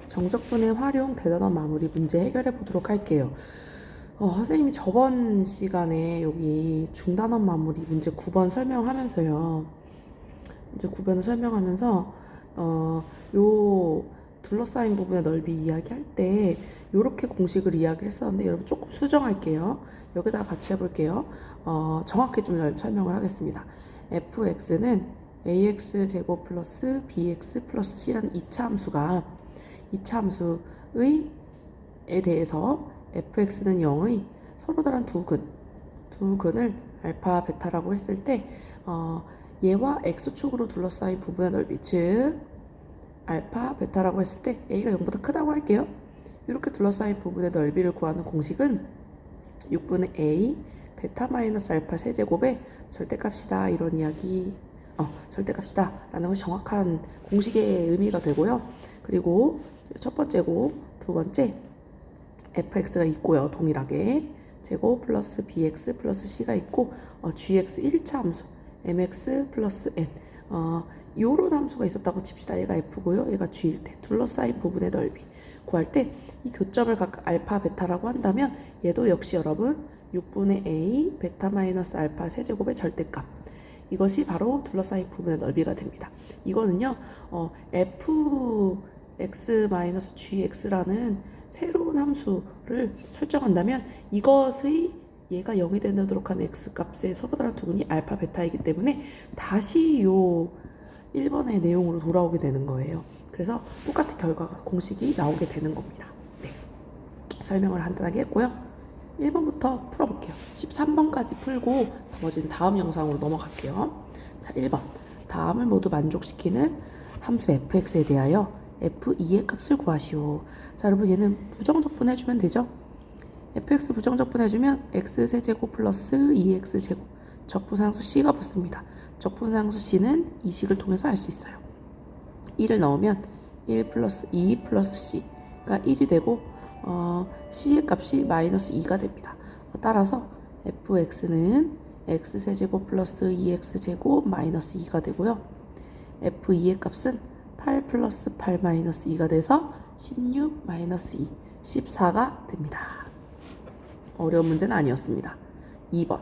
정적분의 활용 대단원 마무리 문제 해결해 보도록 할게요. 선생님이 저번 시간에 여기 중단원 마무리 문제 9번 설명하면서요. 문제 9번을 설명하면서 요 둘러싸인 부분의 넓이 이야기할 때 요렇게 공식을 이야기를 했었는데 여러분 조금 수정할게요. 여기다가 같이 해볼게요. 정확히 좀 설명을 하겠습니다. fx는 ax 제곱 플러스 bx 플러스 c라는 2차 함수가 2차 함수에 대해서 fx는 0의 서로 다른 두 근을 알파 베타라고 했을 때 얘와 x축으로 둘러싸인 부분의 넓이 즉 알파 베타라고 했을 때 a가 0보다 크다고 할게요. 이렇게 둘러싸인 부분의 넓이를 구하는 공식은 6분의 a 베타 마이너스 알파 세제곱의 절대값이다 이런 이야기 절대값이다 라는 것이 정확한 공식의 의미가 되고요. 그리고 첫 번째고 두 번째 fx가 있고요. 동일하게 제곱 플러스 bx 플러스 c가 있고 gx 1차 함수 mx 플러스 n 요런 함수가 있었다고 칩시다. 얘가 f고요. 얘가 g일 때 둘러싸인 부분의 넓이 구할 때 이 교점을 각각 알파 베타라고 한다면 얘도 역시 여러분 6분의 a 베타 마이너스 알파 세제곱의 절대값 이것이 바로 둘러싸인 부분의 넓이가 됩니다. 이거는요 fx-gx라는 새로운 함수를 설정한다면 이것의 얘가 0이 되도록 하는 x값의 서로 다른 두 근이 알파 베타이기 때문에 다시 요 1번의 내용으로 돌아오게 되는 거예요. 그래서 똑같은 결과가 공식이 나오게 되는 겁니다. 네. 설명을 간단하게 했고요. 1번부터 풀어볼게요. 13번까지 풀고 나머지는 다음 영상으로 넘어갈게요. 자, 1번. 다음을 모두 만족시키는 함수 fx에 대하여 f2의 값을 구하시오. 자, 여러분 얘는 부정적분 해주면 되죠? fx 부정적분 해주면 x세제곱 플러스 2x제곱 적분상수 c가 붙습니다. 적분상수 c는 이 식을 통해서 알 수 있어요. 1을 넣으면 1 플러스 2 플러스 c가 1이 되고 c의 값이 마이너스 2가 됩니다. 따라서 fx는 x세제곱 플러스 2x제곱 마이너스 2가 되고요. f2의 값은 8 플러스 8 마이너스 2가 돼서 16 마이너스 2, 14가 됩니다. 어려운 문제는 아니었습니다. 2번.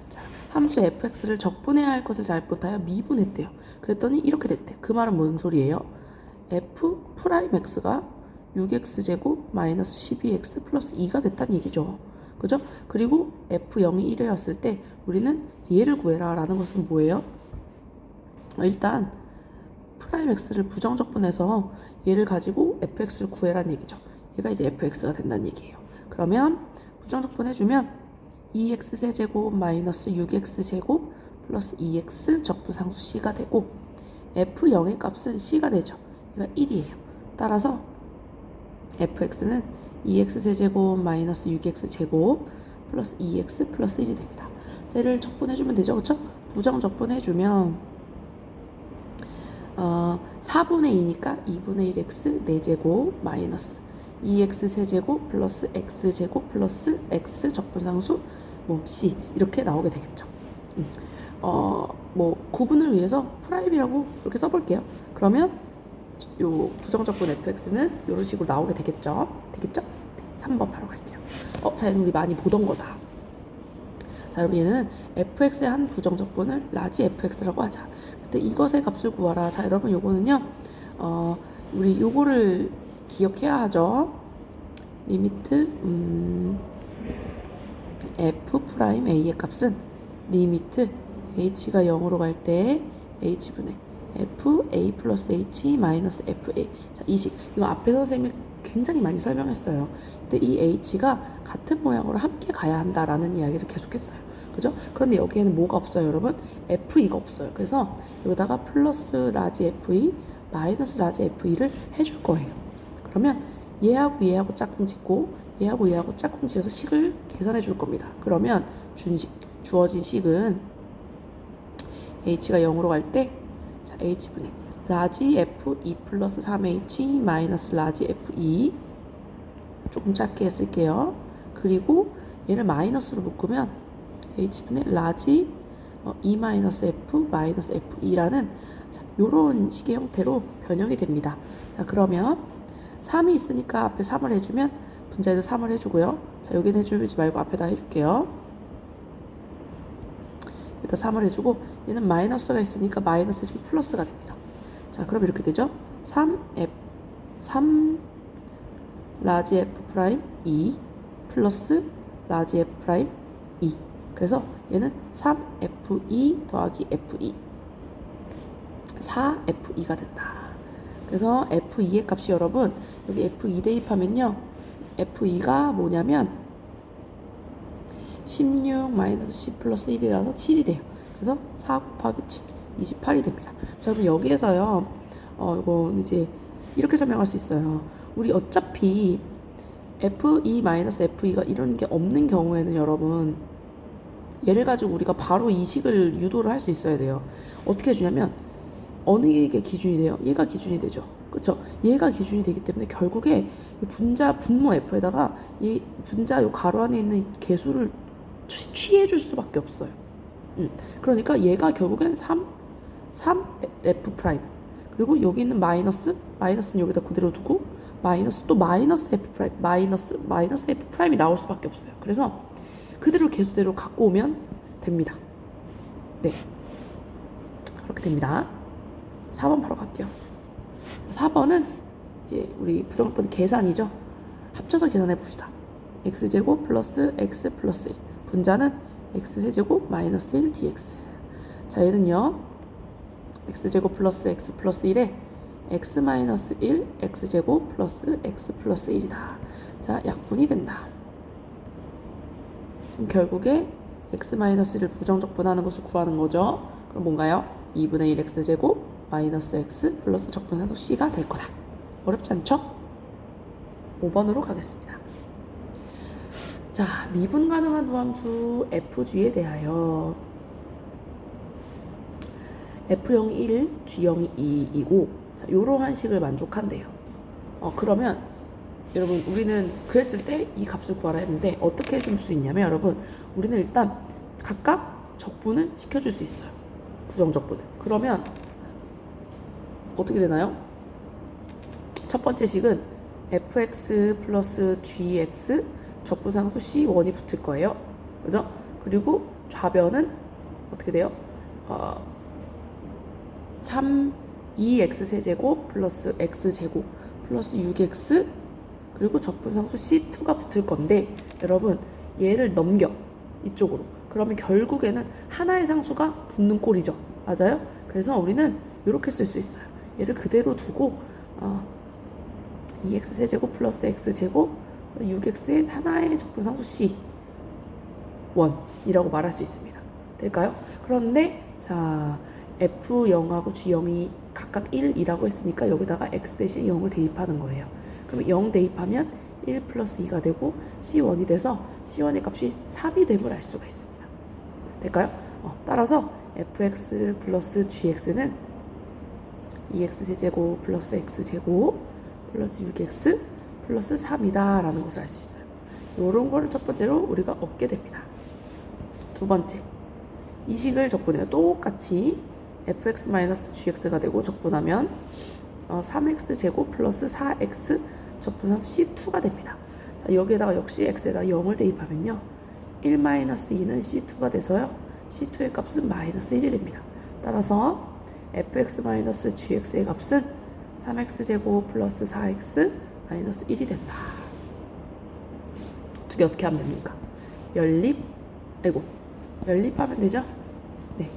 자, 함수 fx를 적분해야 할 것을 잘못하여 미분했대요. 그랬더니 이렇게 됐대. 그 말은 뭔 소리예요? f'x가 6x제곱 마이너스 12x 플러스 2가 됐다는 얘기죠. 그죠? 그리고 f0이 1이었을 때 우리는 얘를 구해라 라는 것은 뭐예요? 일단 프라임 x를 부정적분해서 얘를 가지고 fx를 구해라는 얘기죠. 얘가 이제 fx가 된다는 얘기예요. 그러면 부정적분 해주면 2x 세제곱 마이너스 6x제곱 플러스 2x 적분상수 c가 되고 f0의 값은 c가 되죠. 얘가 1이에요. 따라서 fx는 2x 세제곱 마이너스 6x제곱 플러스 2x 플러스 1이 됩니다. 쟤를 적분해주면 되죠. 그쵸? 부정적분해주면 4분의 2니까 2분의 1x 4제곱 마이너스 2x 세제곱 플러스 x제곱 플러스 x 적분상수 c 이렇게 나오게 되겠죠. 구분을 위해서 프라임이라고 이렇게 써볼게요. 그러면 요 부정적분 fx는 이런 식으로 나오게 되겠죠. 되겠죠? 네, 3번 바로 갈게요. 자, 얘는 우리 많이 보던 거다. 자, 여러분 얘는 fx의 한 부정적분을 라지 fx라고 하자. 그때 이것의 값을 구하라. 자, 여러분 요거는요. 우리 요거를 기억해야 하죠. 리미트 f 프라임 a의 값은 리미트 h가 0으로 갈 때 h분의 f a 플러스 h 마이너스 f a. 자, 이 식 이거 앞에서 선생님이 굉장히 많이 설명했어요. 근데 이 h가 같은 모양으로 함께 가야 한다라는 이야기를 계속했어요. 그죠? 그런데 여기에는 뭐가 없어요, 여러분? f2가 없어요. 그래서 여기다가 플러스 라지 f2 마이너스 라지 f2를 해줄 거예요. 그러면 얘하고 얘하고 짝꿍 짓고 얘하고 얘하고 짝꿍 지어서 식을 계산해 줄 겁니다. 그러면 주어진 식은 h가 0으로 갈 때 자, h분의 라지 f2 플러스 3h 마이너스 라지 f2 조금 짧게 쓸게요. 그리고 얘를 마이너스로 묶으면 h분의 라지 2 마이너스 f 마이너스 f2라는 자, 요런 식의 형태로 변형이 됩니다. 자, 그러면 3이 있으니까 앞에 3을 해주면 분자에도 3을 해주고요. 자, 여기는 해주지 말고 앞에다 해줄게요. 여기다 3을 해주고 얘는 마이너스가 있으니까 마이너스 해주면 플러스가 됩니다. 자, 그럼 이렇게 되죠. 3 라지 F 프라임 2 플러스 라지 F 프라임 2. 그래서 얘는 3F2 더하기 F2 4F2가 된다. 그래서 F2의 값이 여러분 여기 F2 대입하면요, F2가 뭐냐면 16-10 플러스 1이라서 7이 돼요. 그래서 4 곱하기 7 28이 됩니다. 자, 그럼 여기에서요 이거 이제 이렇게 설명할 수 있어요. 우리 어차피 F2-F2가 이런 게 없는 경우에는 여러분 얘를 가지고 우리가 바로 이 식을 유도를 할 수 있어야 돼요. 어떻게 해주냐면 어느 게 기준이 돼요? 얘가 기준이 되죠. 그쵸? 얘가 기준이 되기 때문에 결국에 분모 F에다가 이 분자 요 가로 안에 있는 개수를 취해줄 수밖에 없어요. 그러니까 얘가 결국엔 3F 프라임. 그리고 여기 있는 마이너스는 여기다 그대로 두고 마이너스 또 마이너스 F 프라임, 마이너스 F 프라임이 나올 수밖에 없어요. 그래서 그대로 개수대로 갖고 오면 됩니다. 네. 그렇게 됩니다. 4번 바로 갈게요. 4번은 이제 우리 부정적분 계산이죠. 합쳐서 계산해 봅시다. x제곱 플러스 x 플러스 1. 분자는 x세제곱 마이너스 1 dx. 자, 얘는요. x제곱 플러스 x 플러스 1에 x 마이너스 1 x제곱 플러스 x 플러스 1이다. 자, 약분이 된다. 그럼 결국에 x 마이너스 1을 부정적분하는 것을 구하는 거죠. 그럼 뭔가요? 2분의 1 x제곱 마이너스 x 플러스 적분해도 c가 될 거다. 어렵지 않죠? 5번으로 가겠습니다. 자, 미분 가능한 두함수 fg에 대하여 f0이 1, g0이 2이고 자, 요러한 식을 만족한대요. 그러면 여러분 우리는 그랬을 때 이 값을 구하라 했는데 어떻게 해줄 수 있냐면 여러분 우리는 일단 각각 적분을 시켜줄 수 있어요. 부정적분을. 그러면 어떻게 되나요? 첫 번째 식은 fx 플러스 gx 적분상수 c1이 붙을 거예요. 그죠? 그리고 좌변은 어떻게 돼요? 2x 세제곱 플러스 x제곱 플러스 6x 그리고 적분상수 c2가 붙을 건데 여러분 얘를 넘겨 이쪽으로. 그러면 결국에는 하나의 상수가 붙는 꼴이죠. 맞아요? 그래서 우리는 이렇게 쓸 수 있어요. 얘를 그대로 두고 2x 세제곱 플러스 x제곱 6x의 하나의 적분상수 c1이라고 말할 수 있습니다. 될까요? 그런데 자 f0하고 g0이 각각 1이라고 했으니까 여기다가 x 대신 0을 대입하는 거예요. 그러면 0 대입하면 1 플러스 2가 되고 c1이 돼서 c1의 값이 3이 됨을 알 수가 있습니다. 될까요? 따라서 fx 플러스 gx는 2x 세제곱 플러스 x제곱 플러스 6x 플러스 3이다 라는 것을 알 수 있어요. 이런 거를 첫 번째로 우리가 얻게 됩니다. 두 번째, 이 식을 적분해요. 똑같이 fx-gx가 되고 적분하면 3x제곱 플러스 4x 적분상수 c2가 됩니다. 자, 여기에다가 역시 x에다 0을 대입하면요 1-2는 c2가 돼서요 c2의 값은 마이너스 1이 됩니다. 따라서 fx-gx의 값은 3x제곱 플러스 4x 마이너스 1이 된다. 두 개 어떻게 하면 됩니까? 연립하면 되죠? 네.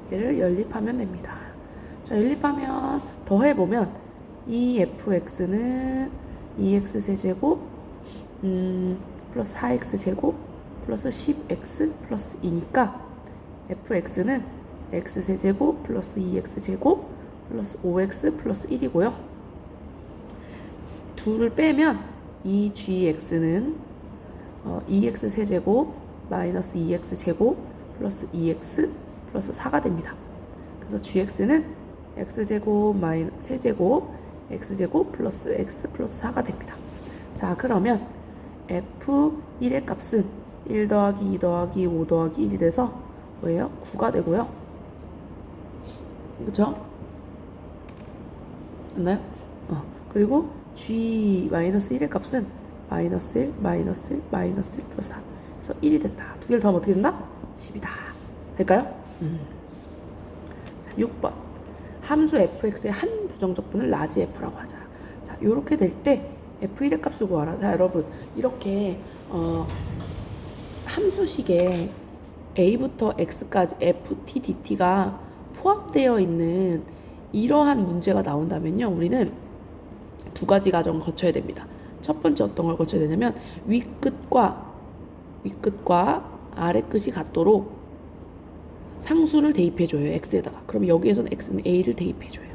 두 개를 연립하면 됩니다. 자, 연립하면 더해보면 2fx는 2x 세제곱 플러스 4x 제곱 플러스 10x 플러스 2니까 fx는 x 세제곱 플러스 2x 제곱 플러스 5x 플러스 1이고요. 둘을 빼면 이 gx는 2x 세제곱 마이너스 2x 제곱 플러스 2x 플러스 4가 됩니다. 그래서 gx는 x제곱 마이너스 세제곱 x제곱 플러스 x 플러스 4가 됩니다. 자, 그러면 f1의 값은 1 더하기 2 더하기 5 더하기 1이 돼서 뭐예요? 9가 되고요. 그쵸? 맞나요? 그리고 g-1의 값은 마이너스 1, 마이너스 1, 마이너스 1 플러스 4. 그래서 1이 됐다. 두 개를 더하면 어떻게 된다? 10이다. 될까요? 자, 6번. 함수 fx의 한 부정적분을 라지 f라고 하자. 자, 요렇게 될 때 f1의 값을 구하라. 자, 여러분, 이렇게 함수식에 a부터 x까지 ft, dt가 포함되어 있는 이러한 문제가 나온다면요, 우리는 두 가지 과정을 거쳐야 됩니다. 첫 번째 어떤 걸 거쳐야 되냐면 윗끝과 아래 끝이 같도록 상수를 대입해줘요, x에다가. 그럼 여기에서는 x는 a를 대입해줘요.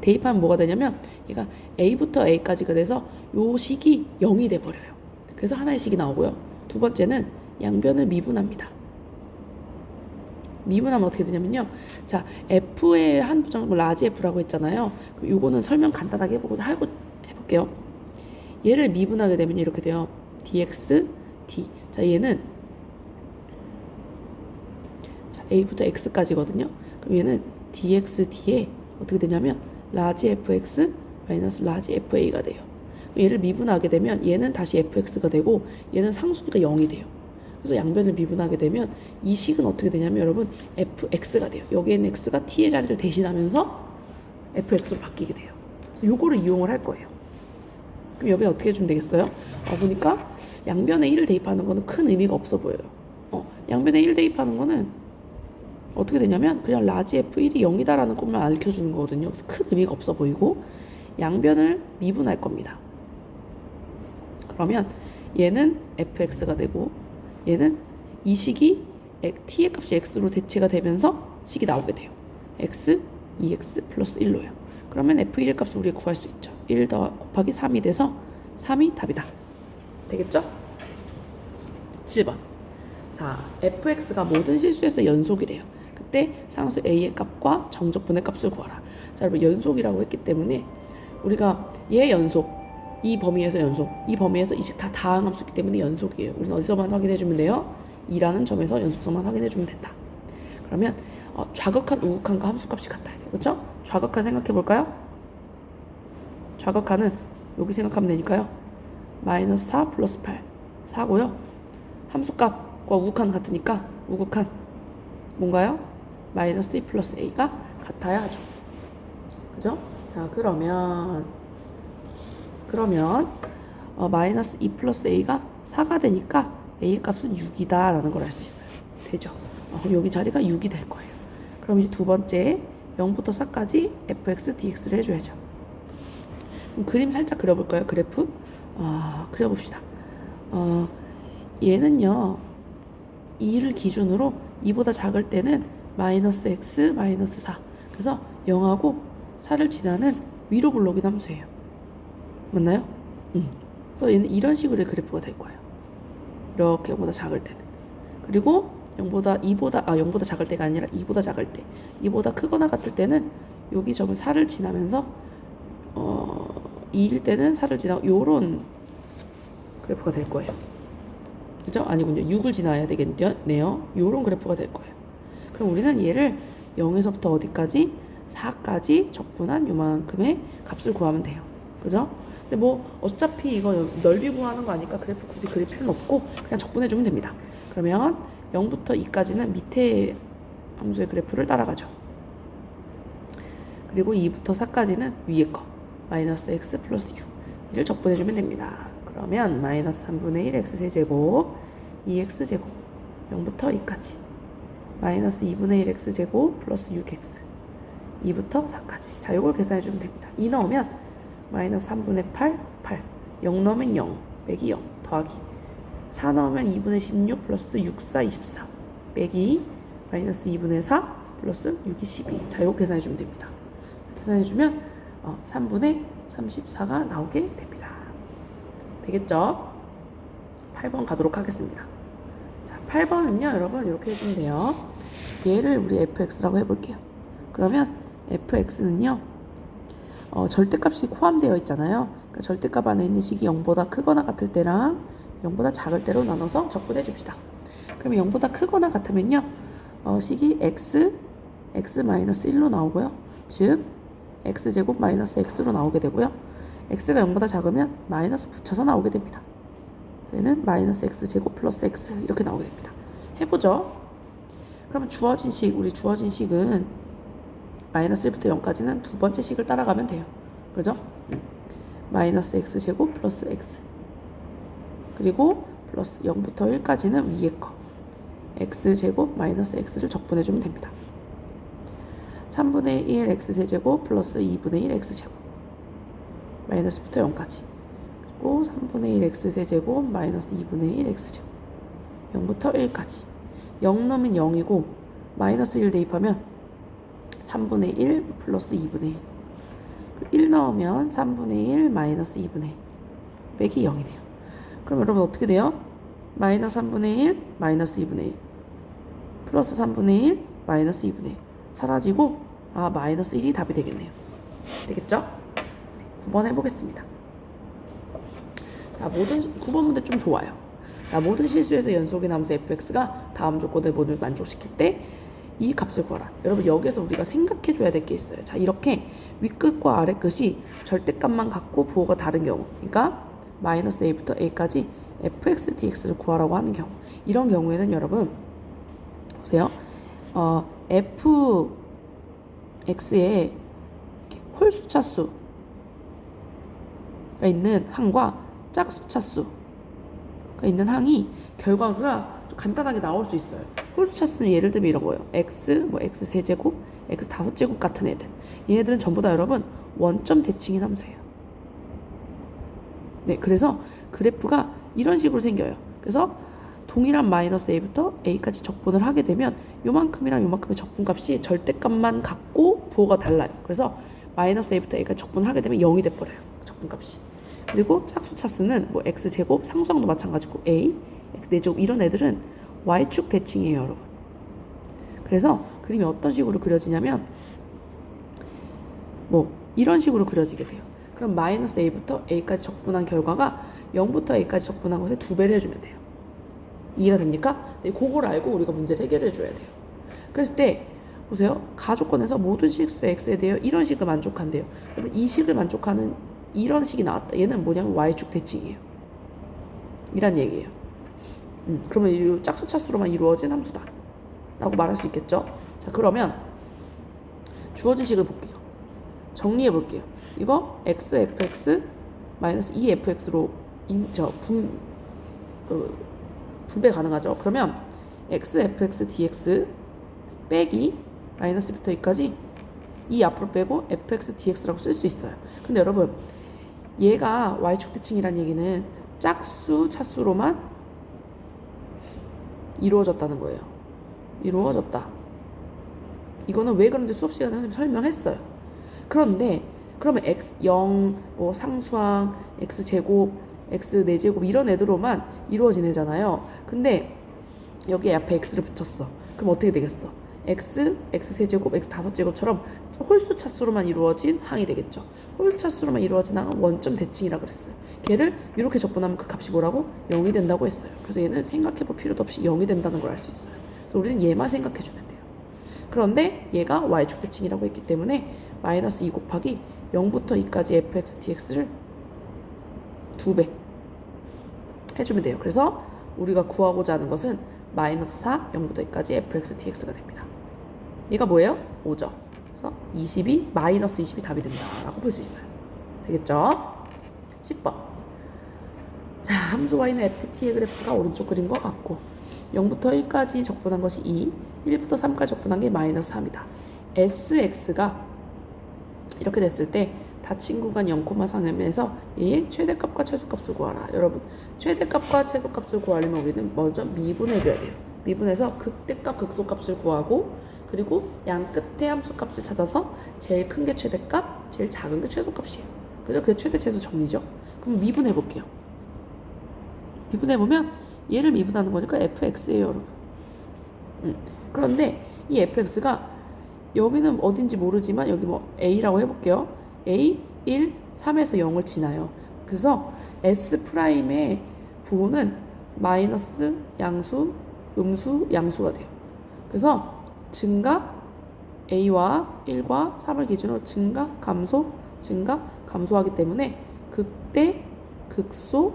대입하면 뭐가 되냐면 얘가 a부터 a까지가 돼서 요 식이 0이 돼버려요. 그래서 하나의 식이 나오고요. 두 번째는 양변을 미분합니다. 미분하면 어떻게 되냐면요. 자, f의 한 부정을 라지 f라고 했잖아요. 요거는 설명 간단하게 해볼게요. 얘를 미분하게 되면 이렇게 돼요. dx, d. 자, 얘는 자, a부터 x까지거든요. 그럼 얘는 dx, d에 어떻게 되냐면 라지 fx 마이너스 라지 fa가 돼요. 얘를 미분하게 되면 얘는 다시 fx가 되고 얘는 상수니까 0이 돼요. 그래서 양변을 미분하게 되면 이 식은 어떻게 되냐면 여러분 fx가 돼요. 여기에 있는 x가 t의 자리를 대신하면서 fx로 바뀌게 돼요. 그래서 요거를 이용을 할 거예요. 그럼 여기 어떻게 해주면 되겠어요? 보니까 양변에 1을 대입하는 거는 큰 의미가 없어 보여요. 양변에 1 대입하는 거는 어떻게 되냐면 그냥 라지 f1이 0이다라는 것만 알려주는 거거든요. 그래서 큰 의미가 없어 보이고 양변을 미분할 겁니다. 그러면 얘는 fx가 되고 얘는 이 식이 t의 값이 x로 대체가 되면서 식이 나오게 돼요. x, 2x 플러스 1로요. 그러면 f1의 값을 우리가 구할 수 있죠. 1 곱하기 3이 돼서 3이 답이다. 되겠죠? 7번. 자, fx가 모든 실수에서 연속이래요. 그때 상수 a의 값과 정적분의 값을 구하라. 자, 여러분 연속이라고 했기 때문에 우리가 얘 연속, 이 범위에서 연속, 이 범위에서 이 식 다 다항함수이기 때문에 연속이에요. 우리는 어디서만 확인해주면 돼요? 2라는 점에서 연속성만 확인해주면 된다. 그러면 좌극한, 우극한과 함수값이 같아야 돼요. 그렇죠? 좌극한 생각해볼까요? 좌극한은 여기 생각하면 되니까요. 마이너스 4 플러스 8, 4고요. 함수값과 우극한 같으니까 우극한 뭔가요? 마이너스 2 플러스 a가 같아야 하죠. 그죠? 자, 그러면 마이너스 2 플러스 a가 4가 되니까 a의 값은 6이다 라는 걸 알 수 있어요. 되죠? 그럼 여기 자리가 6이 될 거예요. 그럼 이제 두 번째 0부터 4까지 fx, dx를 해줘야죠. 그럼 그림 살짝 그려볼까요? 그래프? 그려봅시다. 얘는요 2를 기준으로 2보다 작을 때는 마이너스 x, 마이너스 4. 그래서 0하고 4를 지나는 위로 블록인 함수예요. 맞나요? 그래서 얘는 이런 식으로의 그래프가 될 거예요. 이렇게 0보다 작을 때는. 그리고 0보다 작을 때가 아니라 2보다 작을 때. 2보다 크거나 같을 때는 여기 점을 4를 지나면서 2일 때는 4를 지나고 요런 그래프가 될 거예요. 그죠? 아니군요. 6을 지나야 되겠네요. 요런 그래프가 될 거예요. 그럼 우리는 얘를 0에서부터 어디까지? 4까지 적분한 요만큼의 값을 구하면 돼요. 그죠? 근데 뭐 어차피 이거 넓이 구하는 거 아니까 그래프 굳이 그릴 필요는 없고 그냥 적분해주면 됩니다. 그러면 0부터 2까지는 밑에 함수의 그래프를 따라가죠. 그리고 2부터 4까지는 위에 거 마이너스 x 플러스 6 이를 적분해주면 됩니다. 그러면 마이너스 3분의 1 x세제곱 2x제곱 0부터 2까지 마이너스 2분의 1 x제곱 플러스 6x 2부터 4까지. 자, 이걸 계산해주면 됩니다. 2 넣으면 마이너스 3분의 8, 0 넣으면 0, 빼기 0, 더하기 4 넣으면 2분의 16 플러스 6, 4, 24 빼기 마이너스 2분의 4 플러스 6이 12. 자, 이거 계산해주면 됩니다. 계산해주면 3분의 34가 나오게 됩니다. 되겠죠? 8번 가도록 하겠습니다. 자, 8번은요 여러분 이렇게 해주면 돼요. 얘를 우리 fx라고 해볼게요. 그러면 fx는요 절대값이 포함되어 있잖아요. 그러니까 절대값 안에 있는 식이 0보다 크거나 같을 때랑 0보다 작을 때로 나눠서 적분해 줍시다. 그러면 0보다 크거나 같으면요 식이 x x 마이너스 1로 나오고요. 즉 x제곱 마이너스 x로 나오게 되고요. x가 0보다 작으면 마이너스 붙여서 나오게 됩니다. 얘는 마이너스 x제곱 플러스 x 이렇게 나오게 됩니다. 해보죠. 그러면 주어진 식, 우리 주어진 식은 마이너스 1부터 0까지는 두 번째 식을 따라가면 돼요. 그죠? 마이너스 x제곱 플러스 x 그리고 플러스 0부터 1까지는 위에 거 x제곱 마이너스 x를 적분해주면 됩니다. 3분의 1 x세제곱 플러스 2분의 1 x제곱 마이너스부터 0까지 그리고 3분의 1 x세제곱 마이너스 2분의 1 x제곱 0부터 1까지 0 넣으면 0이고 마이너스 1 대입하면 3분의 1 플러스 2분의 1 넣으면 3분의 1 마이너스 2분의 1 빼기 0이네요. 그럼 여러분 어떻게 돼요? 마이너스 3분의 1 마이너스 2분의 1 플러스 3분의 1 마이너스 2분의 1 사라지고 마이너스 1이 답이 되겠네요. 되겠죠? 네, 9번 해보겠습니다. 자, 9번 문제 좀 좋아요. 자, 모든 실수에서 연속의 함수 fx가 다음 조건을 모두 만족시킬 때 이 값을 구하라. 여러분 여기서 우리가 생각해줘야 될 게 있어요. 자, 이렇게 윗끝과 아랫끝이 절대값만 갖고 부호가 다른 경우, 그러니까 마이너스 a부터 a까지 fx dx를 구하라고 하는 경우, 이런 경우에는 여러분 보세요. fx에 홀수차수가 있는 항과 짝수차수가 있는 항이 결과가 간단하게 나올 수 있어요. 홀수차수는 예를 들면 이런 거예요. x, x 세제곱, x 다섯 제곱 같은 애들. 얘네들은 전부 다 여러분 원점 대칭인 함수예요. 네, 그래서 그래프가 이런 식으로 생겨요. 그래서 동일한 마이너스 a부터 a까지 적분을 하게 되면 요만큼이랑 요만큼의 적분값이 절대값만 갖고 부호가 달라요. 그래서 마이너스 a부터 a까지 적분을 하게 되면 0이 돼버려요. 적분값이. 그리고 짝수차수는 x제곱, 상수항도 마찬가지고 a, x 4제곱 이런 애들은 y축 대칭이에요, 여러분. 그래서 그림이 어떤 식으로 그려지냐면 이런 식으로 그려지게 돼요. 그럼 마이너스 a부터 a까지 적분한 결과가 0부터 a까지 적분한 것에 2배를 해주면 돼요. 이해가 됩니까? 네, 그걸 알고 우리가 문제를 해결해 줘야 돼요. 그랬을 때 보세요. 가조건에서 모든 식수 x에 대해 이런 식을 만족한대요. 그러면 이 식을 만족하는 이런 식이 나왔다. 얘는 뭐냐면 y축 대칭이에요. 이란 얘기예요. 그러면 이 짝수차수로만 이루어진 함수다 라고 말할 수 있겠죠. 자, 그러면 주어진 식을 볼게요. 정리해 볼게요. 이거 xfx 마이너스 2fx로 분배 가능하죠. 그러면 xfx dx 빼기 마이너스부터 2까지 이 앞으로 빼고 fx dx라고 쓸 수 있어요. 근데 여러분 얘가 y축 대칭이란 얘기는 짝수 차수로만 이루어졌다는 거예요. 이루어졌다. 이거는 왜 그런지 수업 시간에 설명했어요. 그런데 그러면 x0 상수항 x제곱 x 4제곱 이런 애들로만 이루어진 애잖아요. 근데 여기에 앞에 x를 붙였어. 그럼 어떻게 되겠어? x, x 세제곱, x 5제곱처럼 홀수 차수로만 이루어진 항이 되겠죠. 홀수 차수로만 이루어진 항은 원점 대칭이라 그랬어요. 걔를 이렇게 적분하면 그 값이 뭐라고? 0이 된다고 했어요. 그래서 얘는 생각해볼 필요도 없이 0이 된다는 걸 알 수 있어요. 그래서 우리는 얘만 생각해주면 돼요. 그런데 얘가 y축 대칭이라고 했기 때문에 마이너스 2 곱하기 0부터 2까지 fx dx를 2배 해주면 돼요. 그래서 우리가 구하고자 하는 것은 마이너스 4, 0부터 2까지 fx dx가 됩니다. 얘가 뭐예요? 5죠. 그래서 20이 마이너스 20이 답이 된다라고 볼 수 있어요. 되겠죠? 10번. 자, 함수 y는 ft의 그래프가 오른쪽 그림과 같고 0부터 1까지 적분한 것이 2, 1부터 3까지 적분한 게 마이너스 3이다. sx가 이렇게 됐을 때 닫힌 구간 0,3m에서 이 최대값과 최소값을 구하라. 여러분, 최대값과 최소값을 구하려면 우리는 먼저 미분해줘야 돼요. 미분해서 극대값, 극소값을 구하고 그리고 양 끝에 함수값을 찾아서 제일 큰 게 최대값, 제일 작은 게 최소값이에요. 그죠? 그게 최대, 최소 정리죠. 그럼 미분해볼게요. 미분해보면 얘를 미분하는 거니까 fx예요, 여러분. 그런데 이 fx가 여기는 어딘지 모르지만 여기 a라고 해볼게요. a, 1, 3에서 0을 지나요. 그래서 S'의 부호는 마이너스, 양수, 음수, 양수가 돼요. 그래서 증가 a와 1과 3을 기준으로 증가, 감소, 증가, 감소하기 때문에 극대, 극소,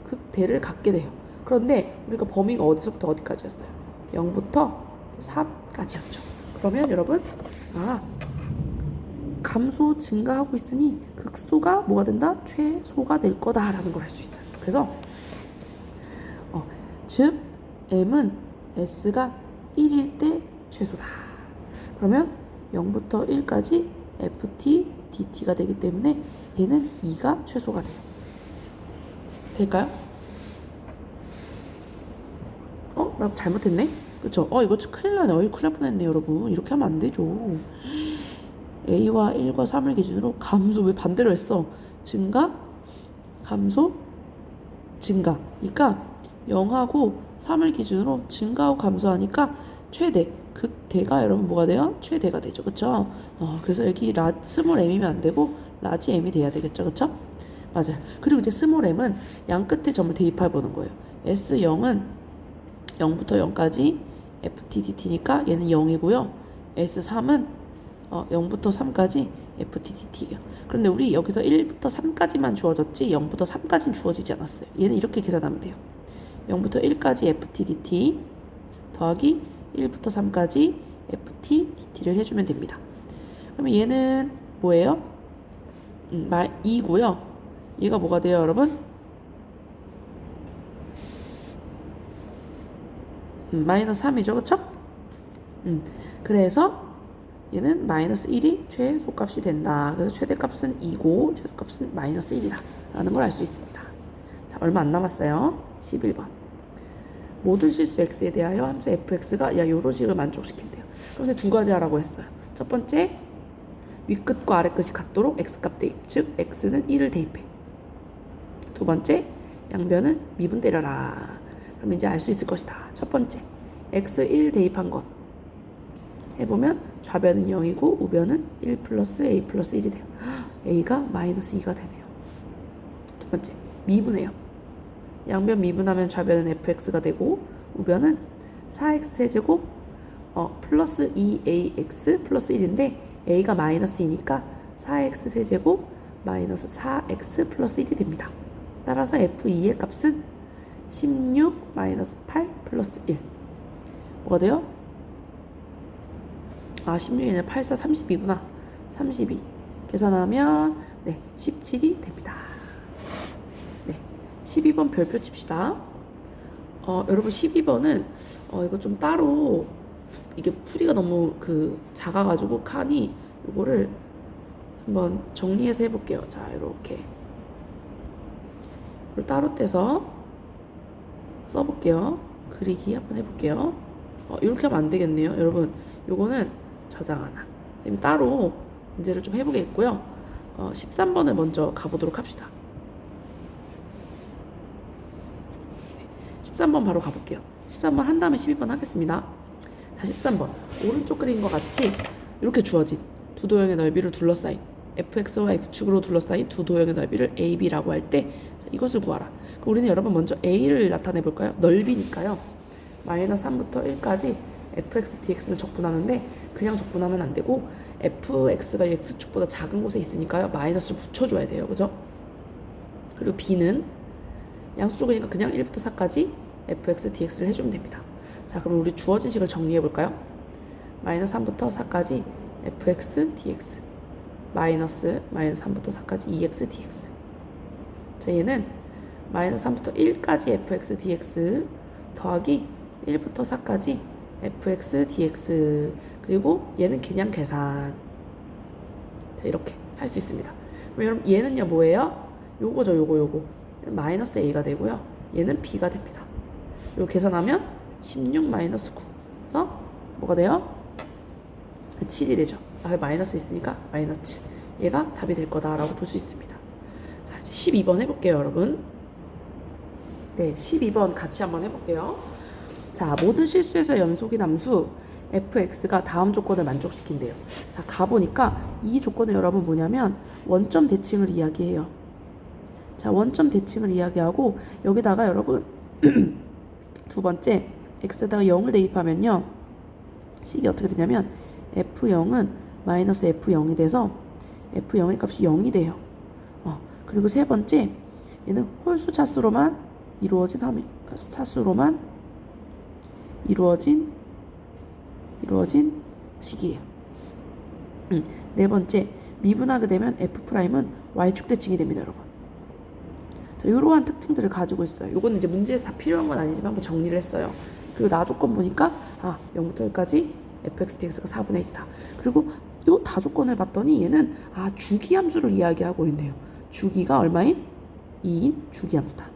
극대를 갖게 돼요. 그런데 우리가 범위가 어디서부터 어디까지였어요? 0부터 3까지였죠. 그러면 여러분, 감소, 증가하고 있으니 극소가 뭐가 된다? 최소가 될 거다라는 걸 알 수 있어요. 그래서 즉 m은 s가 1일 때 최소다. 그러면 0부터 1까지 ft, dt가 되기 때문에 얘는 2가 최소가 돼요. 될까요? 나 잘못했네? 그쵸? 이거 큰일 나네. 큰일 날 뻔했네, 여러분. 이렇게 하면 안 되죠. a와 1과 3을 기준으로 감소, 왜 반대로 했어? 증가, 감소, 증가. 그러니까 0하고 3을 기준으로 증가하고 감소하니까 최대, 극대가 여러분 뭐가 돼요? 최대가 되죠. 그쵸? 그래서 여기 스몰 m이면 안 되고 라지 m이 돼야 되겠죠. 그쵸? 맞아요. 그리고 이제 스몰 m은 양 끝에 점을 대입해 보는 거예요. S0은 0부터 0까지 ftdt니까 얘는 0이고요. S3은 0부터 3까지 ftdt예요. 그런데 우리 여기서 1부터 3까지만 주어졌지 0부터 3까지는 주어지지 않았어요. 얘는 이렇게 계산하면 돼요. 0부터 1까지 ftdt 더하기 1부터 3까지 ftdt를 해주면 됩니다. 그러면 얘는 뭐예요? 2고요. 얘가 뭐가 돼요, 여러분? 마이너스 3이죠, 그쵸? 그래서 얘는 마이너스 1이 최소값이 된다. 그래서 최대값은 2고 최소값은 마이너스 1이다 라는 걸 알 수 있습니다. 자, 얼마 안 남았어요. 11번. 모든 실수 x에 대하여 함수 fx가 요런 식을 만족시킨대요. 그래서 두 가지 하라고 했어요. 첫 번째, 윗끝과 아래끝이 같도록 x값 대입, 즉 x는 1을 대입해. 두 번째, 양변을 미분 때려라. 그럼 이제 알 수 있을 것이다. 첫 번째, x1 대입한 것 해보면 좌변은 0이고 우변은 1 플러스 a 플러스 1이 돼요. a가 마이너스 2가 되네요. 두 번째, 미분해요. 양변 미분하면 좌변은 fx가 되고 우변은 4x 세제곱 플러스 2ax 플러스 1인데 a가 마이너스 2니까 4x 세제곱 마이너스 4x 플러스 1이 됩니다. 따라서 f2의 값은 16 마이너스 8 플러스 1 뭐가 돼요? 16이 아니라 8, 4, 32구나. 32 계산하면 17이 됩니다. 12번 별표 칩시다. 여러분 12번은 이거 좀 따로 이게 풀이가 너무 작아가지고 칸이 이거를 한번 정리해서 해볼게요. 자, 이렇게 이걸 따로 떼서 써볼게요. 그리기 한번 해볼게요. 이렇게 하면 안 되겠네요. 여러분 요거는 저장 하나 따로 문제를 좀 해보겠고요. 13번을 먼저 가보도록 합시다. 13번 바로 가볼게요. 13번 한 다음에 12번 하겠습니다. 자, 13번 오른쪽 그림과 같이 이렇게 주어진 두 도형의 넓이를 둘러싸인 fx와 x축으로 둘러싸인 두 도형의 넓이를 ab라고 할 때 이것을 구하라. 그럼 우리는 여러분 먼저 a를 나타내 볼까요? 넓이니까요. 마이너스 3부터 1까지 fx dx를 적분하는데 그냥 적분하면 안 되고 fx가 x축보다 작은 곳에 있으니까요. 마이너스를 붙여줘야 돼요. 그죠? 그리고 b는 양수쪽이니까 그냥 1부터 4까지 fx dx를 해주면 됩니다. 자, 그럼 우리 주어진 식을 정리해 볼까요? 마이너스 3부터 4까지 fx dx 마이너스 3부터 4까지 2x dx. 자, 얘는 마이너스 3부터 1까지 fx dx 더하기 1부터 4까지 fx dx 그리고 얘는 그냥 계산. 자, 이렇게 할 수 있습니다. 그럼 여러분 얘는요 뭐예요? 요거죠, 요거 마이너스 a가 되고요. 얘는 b가 됩니다. 이거 계산하면 16 마이너스 9. 그래서 뭐가 돼요? 7이 되죠. 마이너스 있으니까 마이너스 7. 얘가 답이 될 거다라고 볼 수 있습니다. 자, 이제 12번 해볼게요, 여러분. 네, 12번 같이 한번 해볼게요. 자, 모든 실수에서 연속인 함수 fx가 다음 조건을 만족시킨대요. 자, 가보니까 이 조건은 여러분 뭐냐면 원점 대칭을 이야기해요. 자, 원점 대칭을 이야기하고 여기다가 여러분 두 번째 x에다가 0을 대입하면요 식이 어떻게 되냐면 F0은 마이너스 F0이 돼서 F0의 값이 0이 돼요. 그리고 세 번째, 얘는 홀수 차수로만 이루어진 식이에요. 네 번째, 미분하게 되면 F'은 Y축 대칭이 됩니다, 여러분. 자, 이러한 특징들을 가지고 있어요. 요거는 이제 문제에서 다 필요한 건 아니지만 한번 정리를 했어요. 그리고 나 조건 보니까 0부터 1까지 fx dx가 4분의 1이다. 그리고 요 다조건을 봤더니 얘는 주기함수를 이야기하고 있네요. 주기가 얼마인? 2인 주기함수다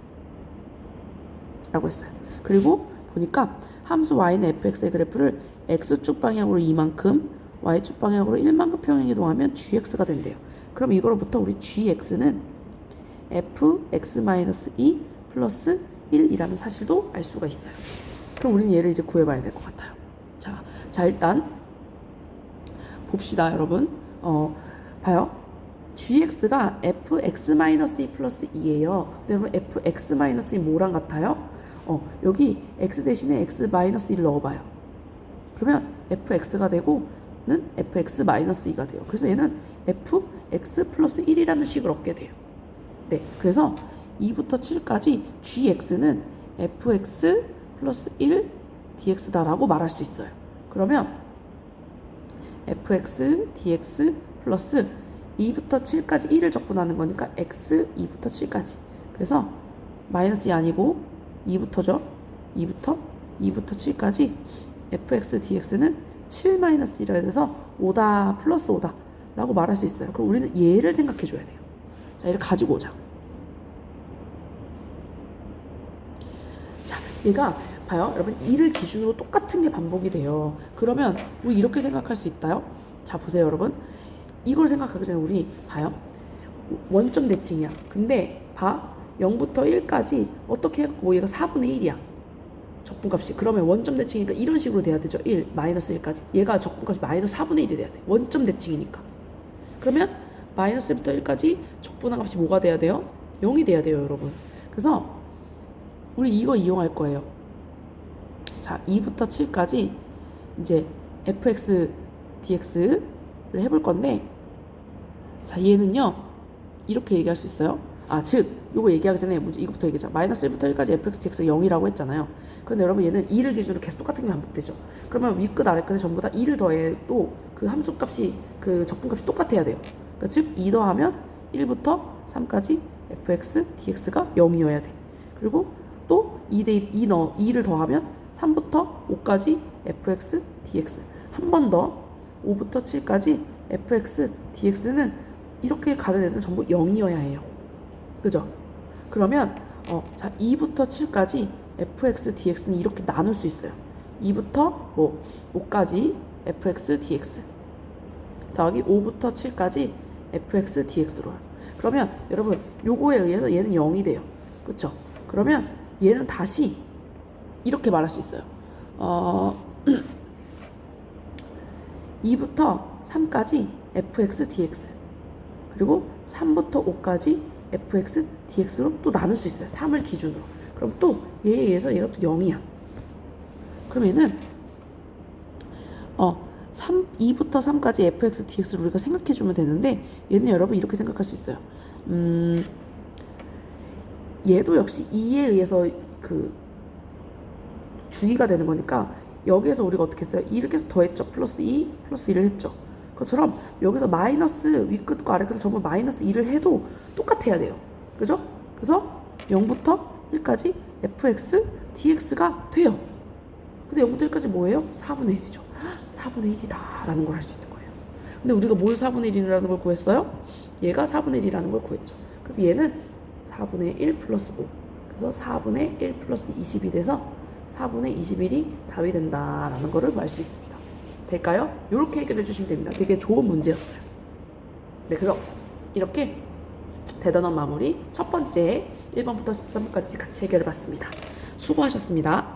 라고 했어요. 그리고 보니까 함수 y는 fx의 그래프를 x축 방향으로 2만큼 y축 방향으로 1만큼 평행이동하면 gx가 된대요. 그럼 이거로부터 우리 gx는 fx-2 플러스 1이라는 사실도 알 수가 있어요. 그럼 우리는 얘를 이제 구해봐야 될 것 같아요. 자 일단 봅시다, 여러분. 봐요. gx가 fx-2 플러스 2예요. 근데 여러분 fx-2 뭐랑 같아요? 여기 x 대신에 x-1을 넣어봐요. 그러면 fx가 되고는 fx-2가 돼요. 그래서 얘는 fx 플러스 1이라는 식을 얻게 돼요. 네, 그래서 2부터 7까지 gx는 fx 플러스 1 dx다라고 말할 수 있어요. 그러면 fx dx 플러스 2부터 7까지 1을 적분하는 거니까 x 2부터 7까지. 그래서 마이너스 2 아니고 2부터죠. 2부터 7까지 fx dx는 7 마이너스 1이 돼서 5다 플러스 5다 라고 말할 수 있어요. 그럼 우리는 얘를 생각해 줘야 돼요. 자, 얘를 가지고 오자. 자, 얘가 봐요. 여러분 2를 기준으로 똑같은 게 반복이 돼요. 그러면 우리 이렇게 생각할 수 있다요. 자, 보세요, 여러분. 이걸 생각하기 전에 우리 봐요. 원점 대칭이야. 근데 봐. 0부터 1까지 어떻게 해갖고 얘가 4분의 1이야. 적분값이. 그러면 원점 대칭이니까 이런 식으로 돼야 되죠. 1, 마이너스 1까지. 얘가 적분값이 마이너스 4분의 1이 돼야 돼. 원점 대칭이니까. 그러면 마이너스 1부터 1까지 적분한 값이 뭐가 돼야 돼요? 0이 돼야 돼요, 여러분. 그래서 우리 이거 이용할 거예요. 자, 2부터 7까지 이제 fx dx를 해볼 건데, 자, 얘는요 이렇게 얘기할 수 있어요. 즉 요거 얘기하기 전에 이거부터 얘기하자. 마이너스 1부터 1까지 fx dx가 0이라고 했잖아요. 그런데 여러분 얘는 2를 기준으로 계속 똑같은 게 반복되죠. 그러면 위끝 아래끝에 전부 다 2를 더해도 그 함수값이 그 적분값이 똑같아야 돼요. 그러니까 즉 2 더하면 1부터 3까지 fx dx가 0이어야 돼. 그리고 또 2를 더하면 3부터 5까지 fx dx. 한 번 더 5부터 7까지 fx dx는 이렇게 가는 애들은 전부 0이어야 해요. 그죠? 그러면 자, 2부터 7까지 fx dx는 이렇게 나눌 수 있어요. 2부터 5까지 fx dx 더하기 5부터 7까지 fx dx로. 그러면 여러분 요거에 의해서 얘는 0이 돼요. 그쵸? 그러면 얘는 다시 이렇게 말할 수 있어요. 2부터 3까지 fx dx 그리고 3부터 5까지 fx dx로 또 나눌 수 있어요. 3을 기준으로. 그럼 또 얘에 의해서 얘가 또 0이야. 그럼 얘는 2부터 3까지 fx dx를 우리가 생각해 주면 되는데, 얘는 여러분 이렇게 생각할 수 있어요. 얘도 역시 2에 의해서 그 주기가 되는 거니까 여기에서 우리가 어떻게 했어요? 2를 계속 더했죠. 플러스 2 플러스 1을 했죠. 그것처럼 여기서 마이너스 위끝과 아래끝을 전부 마이너스 2를 해도 똑같아야 돼요. 그죠? 그래서 0부터 1까지 fx dx가 돼요. 근데 0부터 1까지 뭐예요? 4분의 1이죠. 4분의 1이다 라는 걸 할 수 있는 거예요. 근데 우리가 뭘 4분의 1이라는 걸 구했어요? 얘가 4분의 1이라는 걸 구했죠. 그래서 얘는 4분의 1 플러스 5. 그래서 4분의 1 플러스 20이 돼서 4분의 21이 답이 된다라는 거를 알 수 있습니다. 될까요? 이렇게 해결해 주시면 됩니다. 되게 좋은 문제였어요. 네, 그래서 이렇게 대단원 마무리 첫 번째 1번부터 13번까지 같이 해결해 봤습니다. 수고하셨습니다.